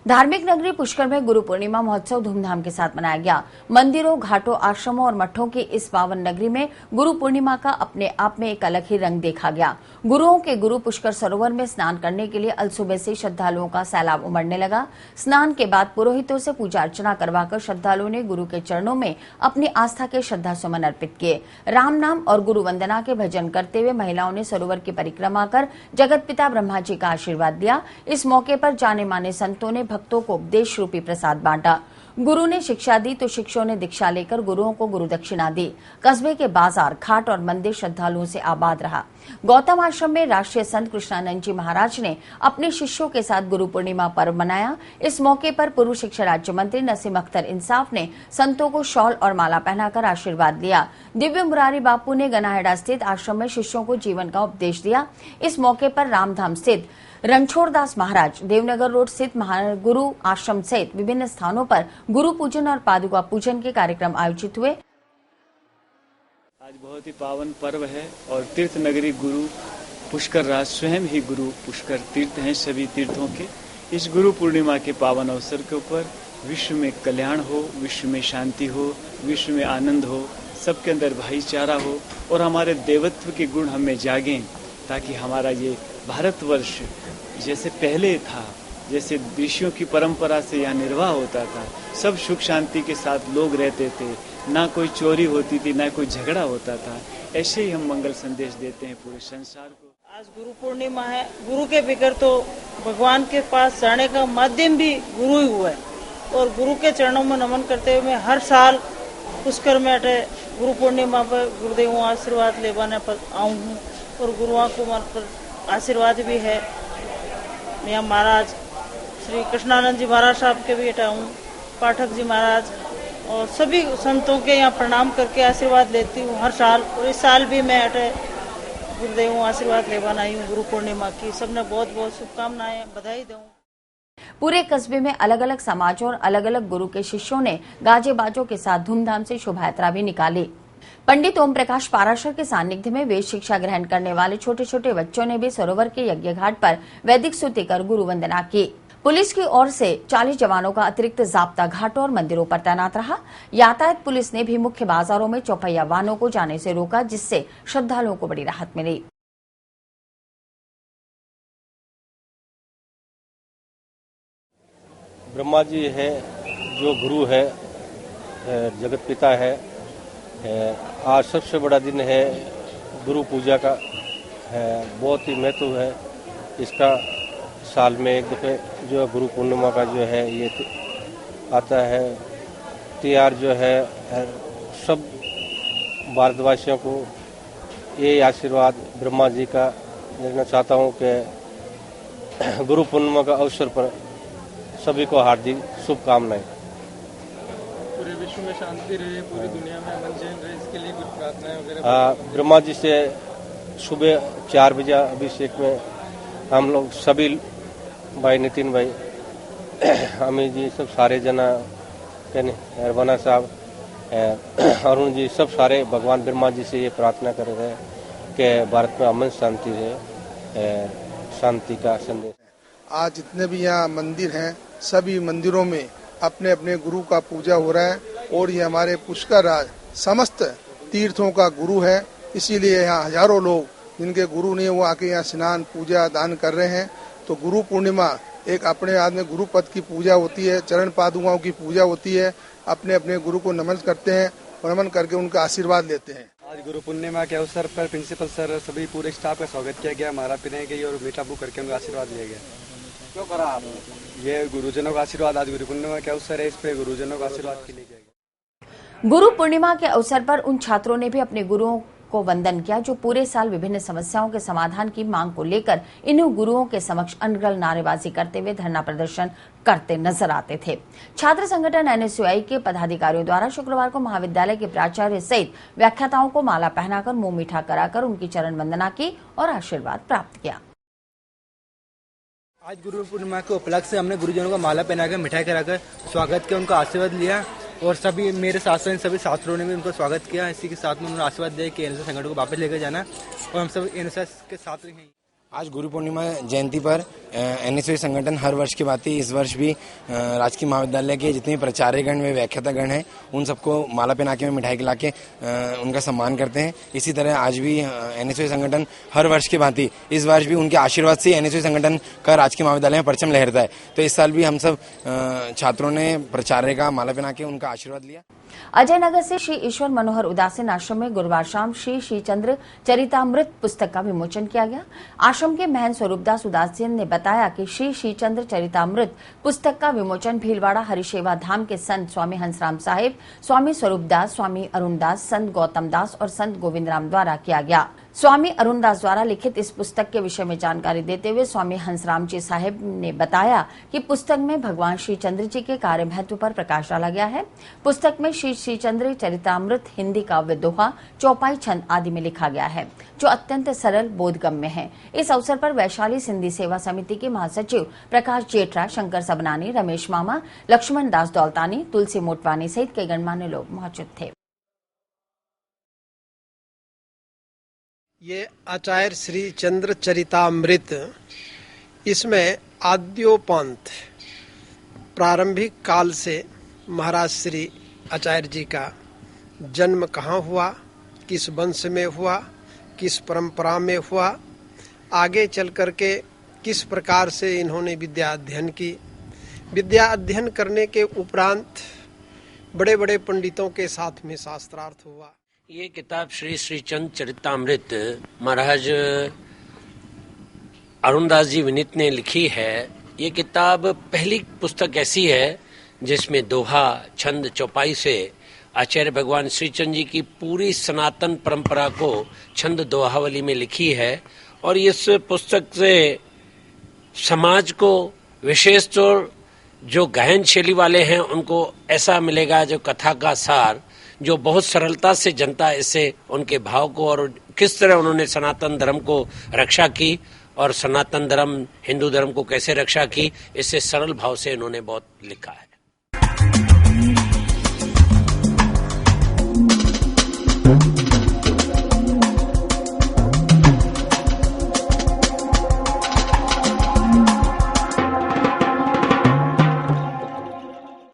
धार्मिक नगरी पुष्कर में गुरु पूर्णिमा महोत्सव धूमधाम के साथ मनाया गया। मंदिरों, घाटों, आश्रमों और मठों की इस पावन नगरी में गुरु पूर्णिमा का अपने आप में एक अलग ही रंग देखा गया। गुरुओं के गुरु पुष्कर सरोवर में स्नान करने के लिए अलसुबह से श्रद्धालुओं का सैलाब उमड़ने लगा। स्नान के बाद पुरोहितों से पूजा अर्चना करवाकर श्रद्धालुओं ने गुरु के चरणों में अपनी आस्था के श्रद्धा सुमन अर्पित किए। राम नाम और गुरु वंदना के भजन करते हुए महिलाओं ने सरोवर की परिक्रमा कर जगत पिता ब्रह्मा जी का आशीर्वाद लिया। इस मौके पर जाने माने संतों ने भक्तों को उपदेश रूपी प्रसाद बांटा। गुरु ने शिक्षा दी तो शिष्यों ने दीक्षा लेकर गुरुओं को गुरु दक्षिणा दी। कस्बे के बाजार, घाट और मंदिर श्रद्धालुओं से आबाद रहा। गौतम आश्रम में राष्ट्रीय संत कृष्णानंद जी महाराज ने अपने शिष्यों के साथ गुरु पूर्णिमा पर्व मनाया। इस मौके पर पूर्व शिक्षा राज्य मंत्री नसीम अख्तर इंसाफ ने संतों को शॉल और माला पहनाकर आशीर्वाद लिया। दिव्य मुरारी बापू ने गनाहेड़ा स्थित आश्रम में शिष्यों को जीवन का उपदेश दिया। इस मौके पर रामधाम स्थित रणछोड़दास महाराज, देवनगर रोड स्थित महागुरु आश्रम सहित विभिन्न स्थानों पर गुरु पूजन और पादुका पूजन के कार्यक्रम आयोजित हुए। आज बहुत ही पावन पर्व है और तीर्थ नगरी गुरु पुष्कर राज स्वयं ही गुरु पुष्कर तीर्थ हैं सभी तीर्थों के। इस गुरु पूर्णिमा के पावन अवसर के ऊपर विश्व में कल्याण हो, विश्व में शांति हो, विश्व में आनंद हो, सबके अंदर भाईचारा हो और हमारे देवत्व के गुण हमें जागें, ताकि हमारा ये भारतवर्ष जैसे पहले था, जैसे ऋषियों की परंपरा से यहाँ निर्वाह होता था, सब सुख शांति के साथ लोग रहते थे, ना कोई चोरी होती थी, ना कोई झगड़ा होता था। ऐसे ही हम मंगल संदेश देते हैं पूरे संसार को। आज गुरु पूर्णिमा है। गुरु के बिगड़ तो भगवान के पास जाने का माध्यम भी गुरु ही हुआ है और गुरु के चरणों में नमन करते हुए मैं हर साल पुष्कर में गुरु पूर्णिमा पर गुरुदेवों आशीर्वाद लेवाने पर आऊँ हूँ और गुरुओं को मन पर आशीर्वाद भी है। मैं महाराज श्री कृष्णानंद जी महाराज साहब के भी बेटा हूँ, पाठक जी महाराज और सभी संतों के यहाँ प्रणाम करके आशीर्वाद लेती हूँ हर साल। और इस साल भी मैं गुरुदेवों आशीर्वाद लेवान आई हूँ गुरु पूर्णिमा की। सबने बहुत बहुत शुभकामनाएं, बधाई दूँ। पूरे कस्बे में अलग अलग समाजों और अलग अलग गुरु के शिष्यों ने गाजे बाजों के साथ धूमधाम से शोभा यात्रा भी निकाली। पंडित ओम प्रकाश पाराशर के सानिध्य में वेद शिक्षा ग्रहण करने वाले छोटे छोटे बच्चों ने भी सरोवर के यज्ञ घाट पर वैदिक स्तुति कर गुरु वंदना की। पुलिस की ओर से 40 जवानों का अतिरिक्त जाब्ता घाटों और मंदिरों पर तैनात रहा। यातायात पुलिस ने भी मुख्य बाजारों में चौपहिया वाहनों को जाने से रोका, जिससे श्रद्धालुओं को बड़ी राहत मिली। ब्रह्मा जी है जो गुरु है, जगत पिता है। आज सबसे बड़ा दिन है गुरु पूजा का, बहुत ही महत्व है इसका। साल में एक दफे जो गुरु पूर्णिमा का जो है ये आता है। त्योहार जो है सब भारतवासियों को ये आशीर्वाद ब्रह्मा जी का देना चाहता हूँ कि गुरु पूर्णिमा का अवसर पर सभी को हार्दिक शुभकामनाएं। पूरे विश्व में शांति रहे, पूरी दुनिया में अमन चैन रहे, इसके लिए कुछ प्रार्थनाएं वगैरह। ब्रह्मा जी से सुबह 4 बजे अभिषेक में हम लोग सभी भाई, नितिन भाई, अमित जी, सब सारे जना, अरबाना साहब, अरुण जी, सब सारे भगवान ब्रह्मा जी से ये प्रार्थना कर रहे हैं कि भारत में अमन शांति है, शांति का संदेश। आज जितने भी यहाँ मंदिर हैं, सभी मंदिरों में अपने अपने गुरु का पूजा हो रहा है और ये हमारे पुष्कर राज समस्त तीर्थों का गुरु है। इसीलिए यहाँ हजारों लोग जिनके गुरु नहीं वो आके यहाँ स्नान, पूजा, दान कर रहे हैं। तो गुरु पूर्णिमा एक अपने आप में गुरु पद की पूजा होती है, चरण पादुकाओं की पूजा होती है। अपने अपने गुरु को नमन करते हैं और नमन करके उनका आशीर्वाद लेते हैं। आज गुरु पूर्णिमा के अवसर पर प्रिंसिपल सर, सभी पूरे स्टाफ का स्वागत किया गया, माला पहनाई गई और मीठा बुक करके उनका आशीर्वाद लिया गया। क्यों करा आपने? ये गुरुजनों का आशीर्वाद, आज गुरु पूर्णिमा के अवसर है, इस पे गुरुजनों का आशीर्वाद के लिए गया। गुरु पूर्णिमा के अवसर पर उन छात्रों ने भी अपने गुरुओं को वंदन किया जो पूरे साल विभिन्न समस्याओं के समाधान की मांग को लेकर इन गुरुओं के समक्ष अनर्गल नारेबाजी करते हुए धरना प्रदर्शन करते नजर आते थे। छात्र संगठन एनएसयूआई के पदाधिकारियों द्वारा शुक्रवार को महाविद्यालय के प्राचार्य सहित व्याख्याताओं को माला पहनाकर मुंह मीठा कराकर उनकी चरण वंदना की और आशीर्वाद प्राप्त किया। आज गुरु पूर्णिमा के उपलक्ष्य से हमने गुरुजनों को माला पहनाकर मिठाई कराकर स्वागत किया, उनका आशीर्वाद लिया और सभी मेरे साथ साथ सभी छात्रों ने भी उनको स्वागत किया। इसी के साथ में उन्होंने आशीर्वाद दिया कि एनएसएस संगठन को वापस लेकर जाना और हम सब एनएसएस के साथ रहेंगे। आज गुरु पूर्णिमा जयंती पर एनएसयूआई संगठन हर वर्ष की भांति इस वर्ष भी राजकीय महाविद्यालय के जितने प्राचार्यगण व व्याख्यातागण हैं उन सबको माला पहना के मिठाई खिला के उनका सम्मान करते हैं। इसी तरह आज भी एनएसयूआई संगठन हर वर्ष की भांति इस वर्ष भी उनके आशीर्वाद से एनएसयूआई संगठन का राजकीय महाविद्यालय में परचम लहरता है। तो इस साल भी हम सब छात्रों ने प्राचार्य का माला पहना के उनका आशीर्वाद लिया। अजय नगर से श्री ईश्वर मनोहर उदासीन आश्रम में गुरुवार शाम श्री श्रीचंद्र चरितामृत पुस्तक का विमोचन किया गया। आश्रम के महंत स्वरूपदास उदासीन ने बताया कि श्री श्रीचंद्र चरितामृत पुस्तक का विमोचन भीलवाड़ा हरिसेवा धाम के संत स्वामी हंसराम साहिब, स्वामी स्वरूपदास, स्वामी अरुणदास, संत गौतम दास और संत गोविंद राम द्वारा किया गया। स्वामी अरुणदास द्वारा लिखित इस पुस्तक के विषय में जानकारी देते हुए स्वामी हंसराम जी साहिब ने बताया कि पुस्तक में भगवान श्री चंद्र जी के कार्य महत्व पर प्रकाश डाला गया है। पुस्तक में श्री श्रीचंद्र चरितामृत हिंदी काव्य दोहा, चौपाई, छंद आदि में लिखा गया है जो अत्यंत सरल बोधगम्य है। इस अवसर पर वैशाली सिंधी सेवा समिति के महासचिव प्रकाश जेठरा, शंकर सबनानी, रमेश मामा, लक्ष्मण दास दौलतानी, तुलसी मोटवानी सहित कई गणमान्य लोग मौजूद थे। ये आचार्य श्री चंद्र चरितामृत, इसमें आद्योपंत प्रारंभिक काल से महाराज श्री आचार्य जी का जन्म कहाँ हुआ, किस वंश में हुआ, किस परंपरा में हुआ, आगे चल करके किस प्रकार से इन्होंने विद्या अध्ययन की, विद्या अध्ययन करने के उपरांत बड़े बड़े पंडितों के साथ में शास्त्रार्थ हुआ। ये किताब श्री श्रीचंद्र चरितामृत महाराज अरुणदास जी विनीत ने लिखी है। ये किताब पहली पुस्तक ऐसी है जिसमें दोहा, छंद, चौपाई से आचार्य भगवान श्रीचंद्र जी की पूरी सनातन परंपरा को छंद दोहावली में लिखी है। और इस पुस्तक से समाज को, विशेष तौर जो गहन शैली वाले हैं उनको ऐसा मिलेगा जो कथा का सार, जो बहुत सरलता से जनता इससे उनके भाव को और किस तरह उन्होंने सनातन धर्म को रक्षा की और सनातन धर्म हिंदू धर्म को कैसे रक्षा की, इससे सरल भाव से इन्होंने बहुत लिखा है।